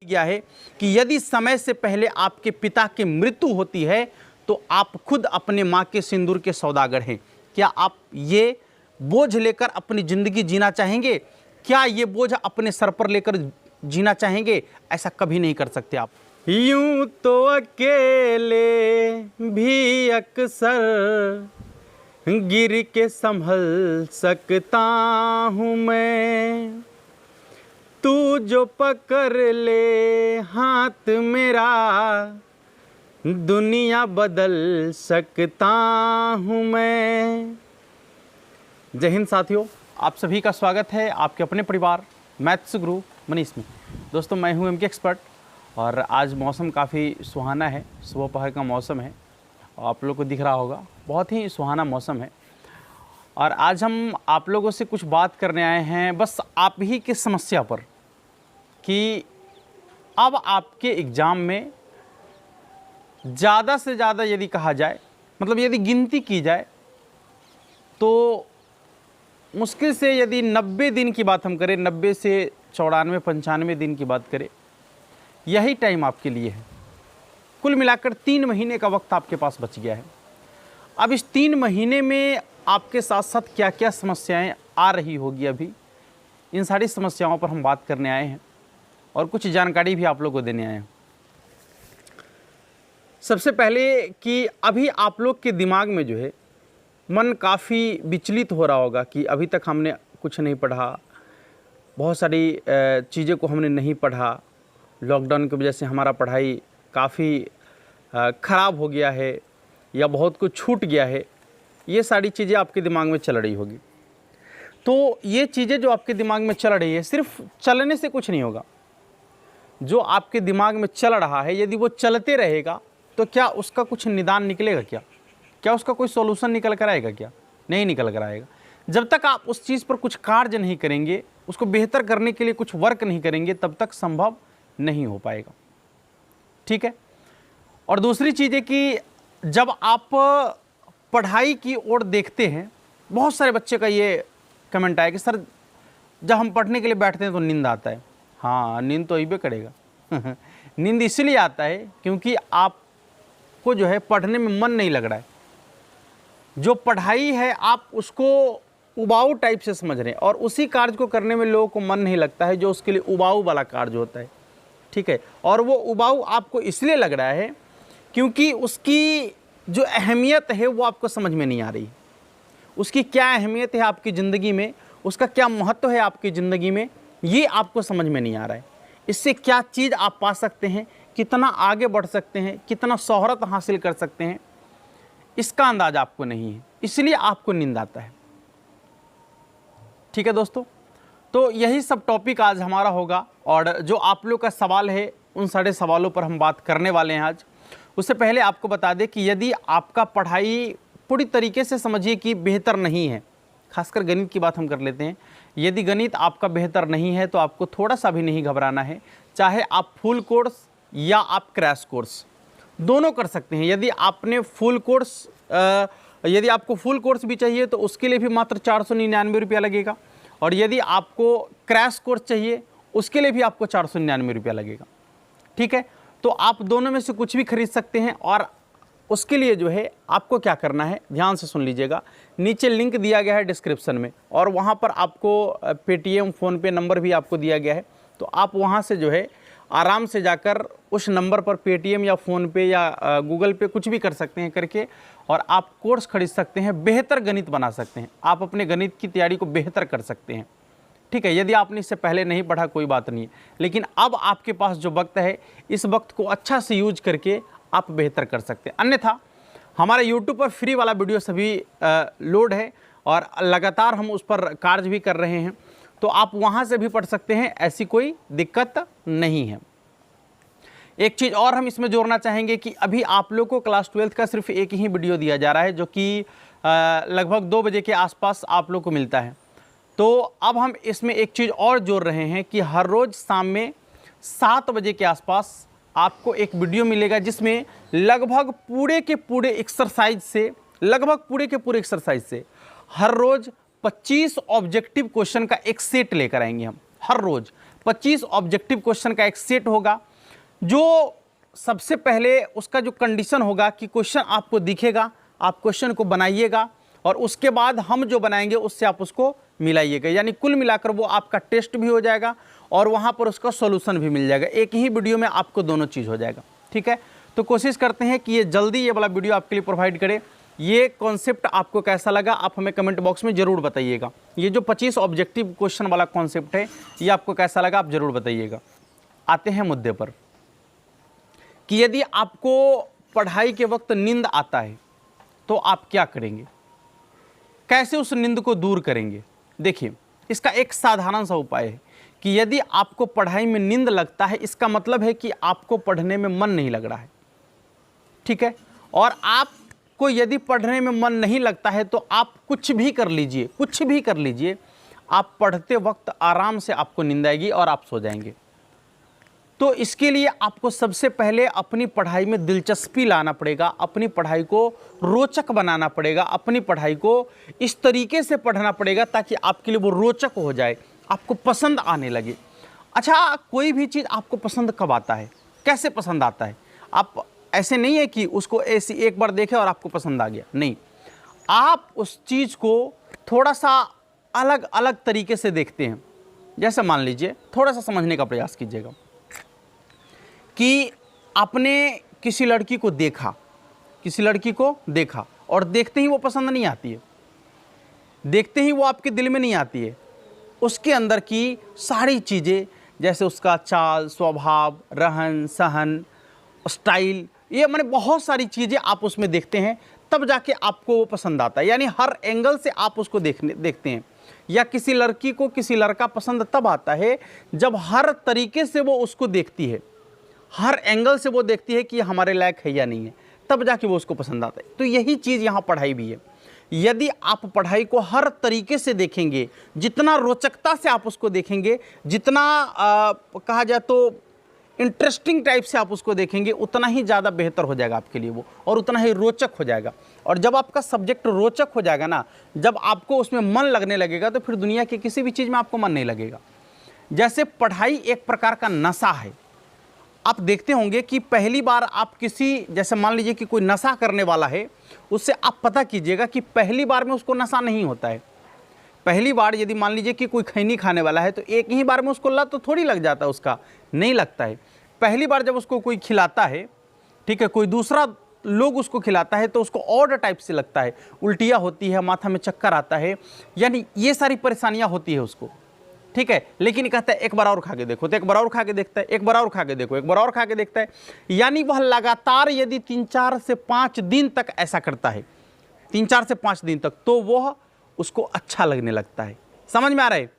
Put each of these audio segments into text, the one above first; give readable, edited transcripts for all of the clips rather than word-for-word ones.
गया है कि यदि समय से पहले आपके पिता की मृत्यु होती है तो आप खुद अपने माँ के सिंदूर के सौदागर हैं। क्या आप ये बोझ लेकर अपनी ज़िंदगी जीना चाहेंगे? क्या ये बोझ अपने सर पर लेकर जीना चाहेंगे? ऐसा कभी नहीं कर सकते आप। यूं तो अकेले भी अक्सर गिर के संभल सकता हूँ मैं, तू जो पकड़ ले हाथ मेरा दुनिया बदल सकता हूँ मैं। जय हिंद साथियों, आप सभी का स्वागत है आपके अपने परिवार मैथ्स गुरु मनीष में। दोस्तों, मैं हूँ एमके एक्सपर्ट और आज मौसम काफ़ी सुहाना है, सुबह पहर का मौसम है। आप लोग को दिख रहा होगा, बहुत ही सुहाना मौसम है। और आज हम आप लोगों से कुछ बात करने आए हैं बस आप ही की समस्या पर कि अब आपके एग्ज़ाम में ज़्यादा से ज़्यादा यदि कहा जाए, मतलब यदि गिनती की जाए तो मुश्किल से यदि 90 दिन की बात हम करें, 90 से 94 95 दिन की बात करें, यही टाइम आपके लिए है। कुल मिलाकर 3 महीने का वक्त आपके पास बच गया है। अब इस 3 महीने में आपके साथ साथ क्या क्या समस्याएं आ रही होगी, अभी इन सारी समस्याओं पर हम बात करने आए हैं और कुछ जानकारी भी आप लोगों को देने आए हैं। सबसे पहले कि अभी आप लोग के दिमाग में जो है मन काफ़ी विचलित हो रहा होगा कि अभी तक हमने कुछ नहीं पढ़ा, बहुत सारी चीज़ें को हमने नहीं पढ़ा, लॉकडाउन की वजह से हमारा पढ़ाई काफ़ी ख़राब हो गया है या बहुत कुछ छूट गया है। ये सारी चीज़ें आपके दिमाग में चल रही होगी। तो ये चीज़ें जो आपके दिमाग में चल रही है, सिर्फ चलने से कुछ नहीं होगा। जो आपके दिमाग में चल रहा है यदि वो चलते रहेगा तो क्या उसका कुछ निदान निकलेगा? क्या उसका कोई सॉल्यूशन निकल कर आएगा? क्या नहीं निकल कर आएगा। जब तक आप उस चीज़ पर कुछ कार्य नहीं करेंगे, उसको बेहतर करने के लिए कुछ वर्क नहीं करेंगे, तब तक संभव नहीं हो पाएगा। ठीक है। और दूसरी चीज़ है कि जब आप पढ़ाई की ओर देखते हैं, बहुत सारे बच्चे का ये कमेंट आया कि सर जब हम पढ़ने के लिए बैठते हैं तो नींद आता है। हाँ, नींद तो अइबे करेगा। नींद इसलिए आता है क्योंकि आपको जो है पढ़ने में मन नहीं लग रहा है। जो पढ़ाई है आप उसको उबाऊ टाइप से समझ रहे हैं और उसी कार्य को करने में लोगों को मन नहीं लगता है जो उसके लिए उबाऊ वाला कार्य होता है। ठीक है। और वो उबाऊ आपको इसलिए लग रहा है क्योंकि उसकी जो अहमियत है वो आपको समझ में नहीं आ रही। उसकी क्या अहमियत है आपकी ज़िंदगी में, उसका क्या महत्व है आपकी ज़िंदगी में, ये आपको समझ में नहीं आ रहा है। इससे क्या चीज़ आप पा सकते हैं, कितना आगे बढ़ सकते हैं, कितना शोहरत हासिल कर सकते हैं, इसका अंदाज आपको नहीं है, इसलिए आपको नींद आता है। ठीक है दोस्तों, तो यही सब टॉपिक आज हमारा होगा और जो आप लोग का सवाल है उन सारे सवालों पर हम बात करने वाले हैं आज। उससे पहले आपको बता दें कि यदि आपका पढ़ाई पूरी तरीके से समझिए कि बेहतर नहीं है, खासकर गणित की बात हम कर लेते हैं, यदि गणित आपका बेहतर नहीं है तो आपको थोड़ा सा भी नहीं घबराना है। चाहे आप फुल कोर्स या आप क्रैश कोर्स दोनों कर सकते हैं। यदि आपने फुल कोर्स यदि आपको फुल कोर्स भी चाहिए तो उसके लिए भी मात्र 499 रुपया लगेगा और यदि आपको क्रैश कोर्स चाहिए उसके लिए भी आपको 499 रुपया लगेगा। ठीक है। तो आप दोनों में से कुछ भी खरीद सकते हैं और उसके लिए जो है आपको क्या करना है, ध्यान से सुन लीजिएगा। नीचे लिंक दिया गया है डिस्क्रिप्शन में और वहाँ पर आपको पेटीएम फ़ोनपे नंबर भी आपको दिया गया है। तो आप वहाँ से जो है आराम से जाकर उस नंबर पर पेटीएम या फ़ोनपे या गूगल पे कुछ भी कर सकते हैं करके और आप कोर्स खरीद सकते हैं, बेहतर गणित बना सकते हैं, आप अपने गणित की तैयारी को बेहतर कर सकते हैं। ठीक है। यदि आपने इससे पहले नहीं पढ़ा कोई बात नहीं है, लेकिन अब आपके पास जो वक्त है इस वक्त को अच्छा से यूज करके आप बेहतर कर सकते हैं। अन्यथा हमारे YouTube पर फ्री वाला वीडियो सभी लोड है और लगातार हम उस पर कार्य भी कर रहे हैं, तो आप वहाँ से भी पढ़ सकते हैं, ऐसी कोई दिक्कत नहीं है। एक चीज़ और हम इसमें जोड़ना चाहेंगे कि अभी आप लोग को क्लास 12 का सिर्फ एक ही वीडियो दिया जा रहा है जो कि लगभग 2 बजे के आसपास आप लोग को मिलता है। तो अब हम इसमें एक चीज़ और जोड़ रहे हैं कि हर रोज़ शाम में 7 बजे के आसपास आपको एक वीडियो मिलेगा जिसमें लगभग पूरे के पूरे एक्सरसाइज से हर रोज़ 25 ऑब्जेक्टिव क्वेश्चन का एक सेट लेकर आएंगे हम। हर रोज़ 25 ऑब्जेक्टिव क्वेश्चन का एक सेट होगा, जो सबसे पहले उसका जो कंडीशन होगा कि क्वेश्चन आपको दिखेगा, आप क्वेश्चन को बनाइएगा और उसके बाद हम जो बनाएंगे उससे आप उसको मिलाइएगा, यानी कुल मिलाकर वो आपका टेस्ट भी हो जाएगा और वहाँ पर उसका सॉल्यूशन भी मिल जाएगा। एक ही वीडियो में आपको दोनों चीज़ हो जाएगा। ठीक है, तो कोशिश करते हैं कि ये जल्दी ये वाला वीडियो आपके लिए प्रोवाइड करे। ये कॉन्सेप्ट आपको कैसा लगा आप हमें कमेंट बॉक्स में ज़रूर बताइएगा। ये जो 25 ऑब्जेक्टिव क्वेश्चन वाला कॉन्सेप्ट है ये आपको कैसा लगा आप ज़रूर बताइएगा। आते हैं मुद्दे पर कि यदि आपको पढ़ाई के वक्त नींद आता है तो आप क्या करेंगे, कैसे उस नींद को दूर करेंगे। देखिए, इसका एक साधारण सा उपाय है कि यदि आपको पढ़ाई में नींद लगता है इसका मतलब है कि आपको पढ़ने में मन नहीं लग रहा है। ठीक है, और आपको यदि पढ़ने में मन नहीं लगता है तो आप कुछ भी कर लीजिए, कुछ भी कर लीजिए, आप पढ़ते वक्त आराम से आपको नींद आएगी और आप सो जाएंगे। तो इसके लिए आपको सबसे पहले अपनी पढ़ाई में दिलचस्पी लाना पड़ेगा, अपनी पढ़ाई को रोचक बनाना पड़ेगा, अपनी पढ़ाई को इस तरीके से पढ़ना पड़ेगा ताकि आपके लिए वो रोचक हो जाए, आपको पसंद आने लगे। अच्छा, कोई भी चीज़ आपको पसंद कब आता है, कैसे पसंद आता है? आप ऐसे नहीं है कि उसको ऐसे एक बार देखें और आपको पसंद आ गया, नहीं, आप उस चीज़ को थोड़ा सा अलग अलग तरीके से देखते हैं। जैसे मान लीजिए, थोड़ा सा समझने का प्रयास कीजिएगा कि आपने किसी लड़की को देखा, किसी लड़की को देखा और देखते ही वो पसंद नहीं आती है, देखते ही वो आपके दिल में नहीं आती है। उसके अंदर की सारी चीज़ें, जैसे उसका चाल, स्वभाव, रहन सहन, स्टाइल, ये मैंने बहुत सारी चीज़ें आप उसमें देखते हैं, तब जाके आपको वो पसंद आता है। यानी हर एंगल से आप उसको देखते हैं। या किसी लड़की को किसी लड़का पसंद तब आता है जब हर तरीके से वो उसको देखती है, हर एंगल से वो देखती है कि हमारे लायक है या नहीं है, तब जाके वो उसको पसंद आता है। तो यही चीज़ यहाँ पढ़ाई भी है। यदि आप पढ़ाई को हर तरीके से देखेंगे, जितना रोचकता से आप उसको देखेंगे, जितना कहा जाए तो इंटरेस्टिंग टाइप से आप उसको देखेंगे, उतना ही ज़्यादा बेहतर हो जाएगा आपके लिए वो, और उतना ही रोचक हो जाएगा। और जब आपका सब्जेक्ट रोचक हो जाएगा ना, जब आपको उसमें मन लगने लगेगा तो फिर दुनिया की किसी भी चीज़ में आपको मन नहीं लगेगा। जैसे पढ़ाई एक प्रकार का नशा है। आप देखते होंगे कि पहली बार आप किसी, जैसे मान लीजिए कि कोई नशा करने वाला है, उससे आप पता कीजिएगा कि पहली बार में उसको नशा नहीं होता है। पहली बार यदि मान लीजिए कि कोई खैनी खाने वाला है तो एक ही बार में उसको लत तो थोड़ी लग जाता है, उसका नहीं लगता है। पहली बार जब उसको कोई खिलाता है, ठीक है, कोई दूसरा लोग उसको खिलाता है तो उसको और टाइप से लगता है, उल्टियाँ होती है, माथा में चक्कर आता है, यानी ये सारी परेशानियाँ होती है उसको। ठीक है, लेकिन कहता है एक बार और खा के देखो, तो एक बार और खा के देखता है, एक बार और खा के देखो, एक बार और खा के देखता है। यानी वह लगातार यदि 3-4 से 5 दिन तक ऐसा करता है, 3-4 से 5 दिन तक, तो वह उसको अच्छा लगने लगता है। समझ में आ रहा है?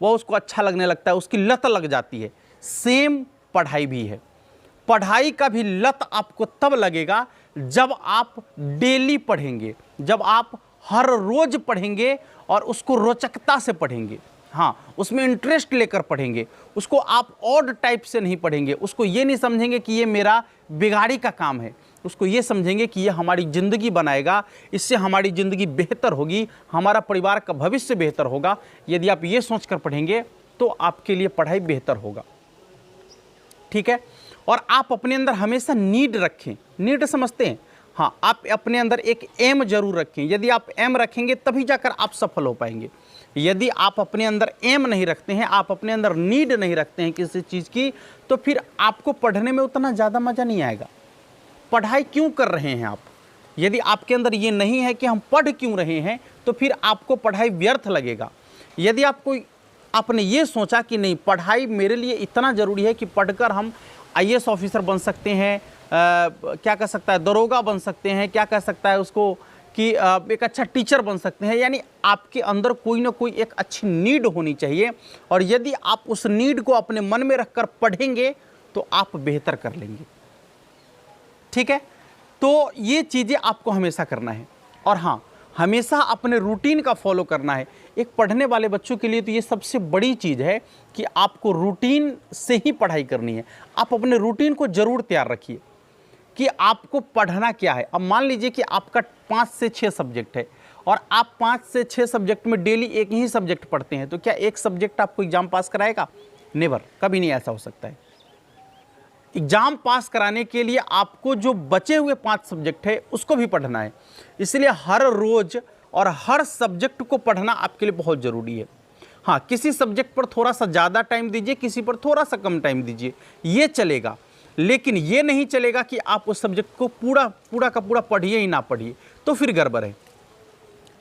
वह उसको अच्छा लगने लगता है, उसकी लत लग जाती है। सेम पढ़ाई भी है। पढ़ाई का भी लत आपको तब लगेगा जब आप डेली पढ़ेंगे, जब आप हर रोज पढ़ेंगे और उसको रोचकता से पढ़ेंगे। हाँ, उसमें इंटरेस्ट लेकर पढ़ेंगे, उसको आप ऑड टाइप से नहीं पढ़ेंगे, उसको ये नहीं समझेंगे कि ये मेरा बिगाड़ी का काम है, उसको ये समझेंगे कि ये हमारी ज़िंदगी बनाएगा, इससे हमारी ज़िंदगी बेहतर होगी, हमारा परिवार का भविष्य बेहतर होगा। यदि आप ये सोचकर पढ़ेंगे तो आपके लिए पढ़ाई बेहतर होगा। ठीक है, और आप अपने अंदर हमेशा नीड रखें। नीड समझते हैं? हाँ, आप अपने अंदर एक एम जरूर रखें। यदि आप एम रखेंगे तभी जाकर आप सफल हो पाएंगे। यदि आप अपने अंदर एम नहीं रखते हैं, आप अपने अंदर नीड नहीं रखते हैं किसी चीज़ की, तो फिर आपको पढ़ने में उतना ज़्यादा मज़ा नहीं आएगा। पढ़ाई क्यों कर रहे हैं आप? यदि आपके अंदर ये नहीं है कि हम पढ़ क्यों रहे हैं, तो फिर आपको पढ़ाई व्यर्थ लगेगा। यदि आपने ये सोचा कि नहीं, पढ़ाई मेरे लिए इतना ज़रूरी है कि पढ़कर हम IAS ऑफिसर बन सकते हैं, क्या कह सकता है, दरोगा बन सकते हैं, क्या कह सकता है उसको कि एक अच्छा टीचर बन सकते हैं, यानी आपके अंदर कोई ना कोई एक अच्छी नीड होनी चाहिए। और यदि आप उस नीड को अपने मन में रखकर पढ़ेंगे तो आप बेहतर कर लेंगे। ठीक है, तो ये चीज़ें आपको हमेशा करना है। और हाँ, हमेशा अपने रूटीन का फॉलो करना है। एक पढ़ने वाले बच्चों के लिए तो ये सबसे बड़ी चीज़ है कि आपको रूटीन से ही पढ़ाई करनी है। आप अपने रूटीन को ज़रूर तैयार रखिए कि आपको पढ़ना क्या है। अब मान लीजिए कि आपका 5 से 6 सब्जेक्ट है और आप 5 से 6 सब्जेक्ट में डेली एक ही सब्जेक्ट पढ़ते हैं, तो क्या एक सब्जेक्ट आपको एग्जाम पास कराएगा? नेवर, कभी नहीं ऐसा हो सकता है। एग्जाम पास कराने के लिए आपको जो बचे हुए 5 सब्जेक्ट है उसको भी पढ़ना है, इसलिए हर रोज और हर सब्जेक्ट को पढ़ना आपके लिए बहुत ज़रूरी है। हाँ, किसी सब्जेक्ट पर थोड़ा सा ज़्यादा टाइम दीजिए, किसी पर थोड़ा सा कम टाइम दीजिए, ये चलेगा, लेकिन ये नहीं चलेगा कि आप उस सब्जेक्ट को पूरा का पूरा पढ़िए ही ना पढ़िए, तो फिर गड़बड़ है।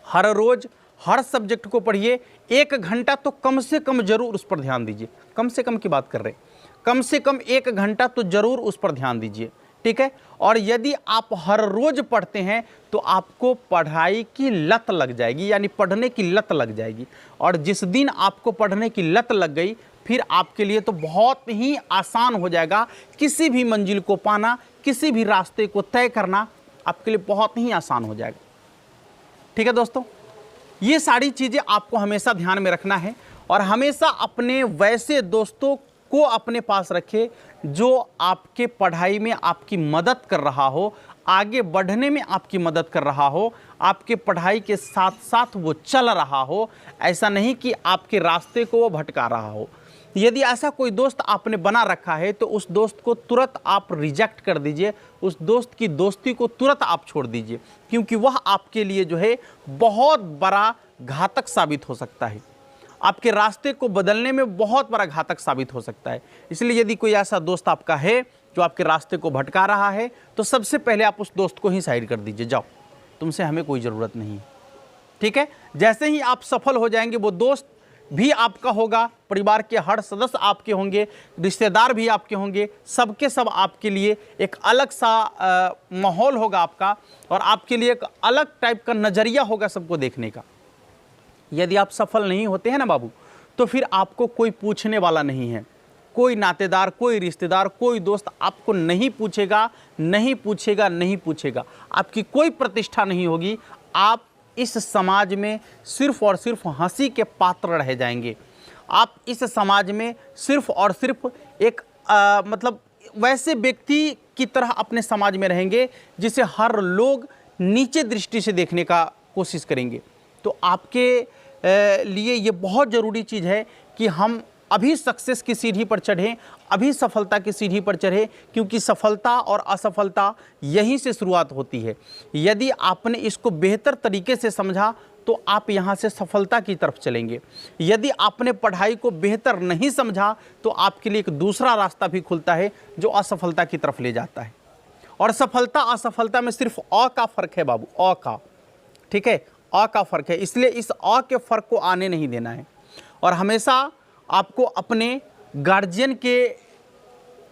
हर रोज हर सब्जेक्ट को पढ़िए, 1 घंटा तो कम से कम जरूर उस पर ध्यान दीजिए। कम से कम की बात कर रहे हैं, कम से कम 1 घंटा तो जरूर उस पर ध्यान दीजिए, ठीक है। और यदि आप हर रोज पढ़ते हैं तो आपको पढ़ाई की लत लग जाएगी, यानी पढ़ने की लत लग जाएगी। और जिस दिन आपको पढ़ने की लत लग गई, फिर आपके लिए तो बहुत ही आसान हो जाएगा, किसी भी मंजिल को पाना, किसी भी रास्ते को तय करना आपके लिए बहुत ही आसान हो जाएगा। ठीक है दोस्तों, ये सारी चीज़ें आपको हमेशा ध्यान में रखना है और हमेशा अपने वैसे दोस्तों को अपने पास रखें जो आपके पढ़ाई में आपकी मदद कर रहा हो, आगे बढ़ने में आपकी मदद कर रहा हो, आपके पढ़ाई के साथ साथ वो चल रहा हो, ऐसा नहीं कि आपके रास्ते को वो भटका रहा हो। यदि ऐसा कोई दोस्त आपने बना रखा है तो उस दोस्त को तुरंत आप रिजेक्ट कर दीजिए, उस दोस्त की दोस्ती को तुरंत आप छोड़ दीजिए, क्योंकि वह आपके लिए जो है बहुत बड़ा घातक साबित हो सकता है, आपके रास्ते को बदलने में बहुत बड़ा घातक साबित हो सकता है। इसलिए यदि कोई ऐसा दोस्त आपका है जो आपके रास्ते को भटका रहा है तो सबसे पहले आप उस दोस्त को ही साइड कर दीजिए, जाओ, तुमसे हमें कोई ज़रूरत नहीं है। ठीक है, जैसे ही आप सफल हो जाएंगे वो दोस्त भी आपका होगा, परिवार के हर सदस्य आपके होंगे, रिश्तेदार भी आपके होंगे, सबके सब आपके लिए एक अलग सा माहौल होगा आपका, और आपके लिए एक अलग टाइप का नज़रिया होगा सबको देखने का। यदि आप सफल नहीं होते हैं ना बाबू, तो फिर आपको कोई पूछने वाला नहीं है, कोई नातेदार, कोई रिश्तेदार, कोई दोस्त आपको नहीं पूछेगा, नहीं पूछेगा, नहीं पूछेगा, आपकी कोई प्रतिष्ठा नहीं होगी। आप इस समाज में सिर्फ और सिर्फ हंसी के पात्र रह जाएंगे। आप इस समाज में सिर्फ और सिर्फ एक मतलब वैसे व्यक्ति की तरह अपने समाज में रहेंगे जिसे हर लोग नीचे दृष्टि से देखने का कोशिश करेंगे। तो आपके लिए ये बहुत ज़रूरी चीज़ है कि हम अभी सक्सेस की सीढ़ी पर चढ़ें, अभी सफलता की सीढ़ी पर चढ़ें, क्योंकि सफलता और असफलता यहीं से शुरुआत होती है। यदि आपने इसको बेहतर तरीके से समझा तो आप यहाँ से सफलता की तरफ चलेंगे। यदि आपने पढ़ाई को बेहतर नहीं समझा तो आपके लिए एक दूसरा रास्ता भी खुलता है जो असफलता की तरफ ले जाता है। और सफलता असफलता में सिर्फ अ का फ़र्क है बाबू, अ का, ठीक है, अ का फ़र्क है। इसलिए इस अ के फ़र्क को आने नहीं देना है। और हमेशा आपको अपने गार्जियन के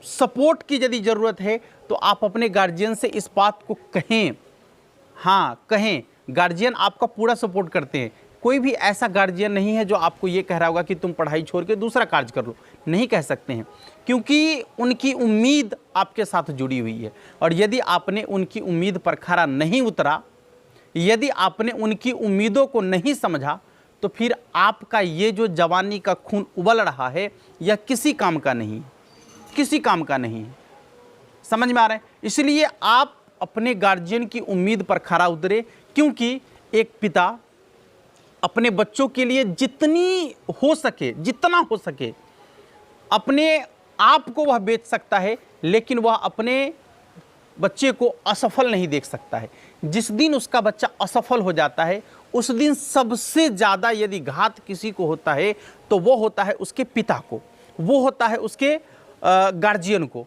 सपोर्ट की यदि ज़रूरत है तो आप अपने गार्जियन से इस बात को कहें, हाँ कहें, गार्जियन आपका पूरा सपोर्ट करते हैं। कोई भी ऐसा गार्जियन नहीं है जो आपको ये कह रहा होगा कि तुम पढ़ाई छोड़ के दूसरा कार्य कर लो, नहीं कह सकते हैं, क्योंकि उनकी उम्मीद आपके साथ जुड़ी हुई है। और यदि आपने उनकी उम्मीद पर खरा नहीं उतरा, यदि आपने उनकी उम्मीदों को नहीं समझा, तो फिर आपका ये जो जवानी का खून उबल रहा है यह किसी काम का नहीं, किसी काम का नहीं है। समझ में आ रहा है? इसलिए आप अपने गार्जियन की उम्मीद पर खरा उतरे, क्योंकि एक पिता अपने बच्चों के लिए जितनी हो सके, जितना हो सके, अपने आप को वह बेच सकता है, लेकिन वह अपने बच्चे को असफल नहीं देख सकता है। जिस दिन उसका बच्चा असफल हो जाता है उस दिन सबसे ज़्यादा यदि घात किसी को होता है तो वो होता है उसके पिता को, वो होता है उसके गार्जियन को।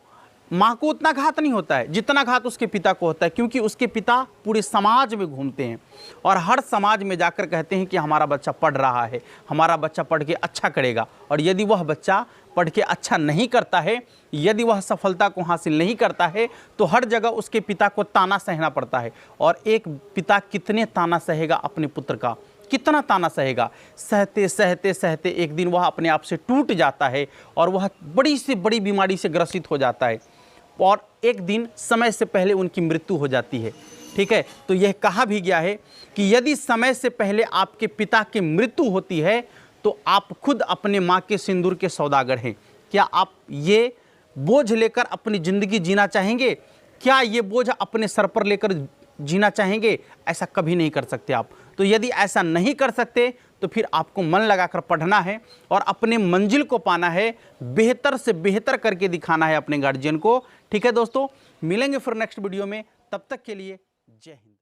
माँ को उतना घात नहीं होता है जितना घात उसके पिता को होता है, क्योंकि उसके पिता पूरे समाज में घूमते हैं और हर समाज में जाकर कहते हैं कि हमारा बच्चा पढ़ रहा है, हमारा बच्चा पढ़ के अच्छा करेगा। और यदि वह बच्चा पढ़ के अच्छा नहीं करता है, यदि वह सफलता को हासिल नहीं करता है, तो हर जगह उसके पिता को ताना सहना पड़ता है। और एक पिता कितने ताना सहेगा अपने पुत्र का, कितना ताना सहेगा? सहते सहते सहते एक दिन वह अपने आप से टूट जाता है और वह बड़ी से बड़ी बीमारी से ग्रसित हो जाता है और एक दिन समय से पहले उनकी मृत्यु हो जाती है। ठीक है, तो यह कहा भी गया है कि यदि समय से पहले आपके पिता की मृत्यु होती है तो आप खुद अपने माँ के सिंदूर के सौदागर हैं। क्या आप ये बोझ लेकर अपनी ज़िंदगी जीना चाहेंगे? क्या ये बोझ अपने सर पर लेकर जीना चाहेंगे? ऐसा कभी नहीं कर सकते आप। तो यदि ऐसा नहीं कर सकते तो फिर आपको मन लगाकर पढ़ना है और अपने मंजिल को पाना है, बेहतर से बेहतर करके दिखाना है अपने गार्जियन को। ठीक है दोस्तों, मिलेंगे फिर नेक्स्ट वीडियो में, तब तक के लिए जय हिंद।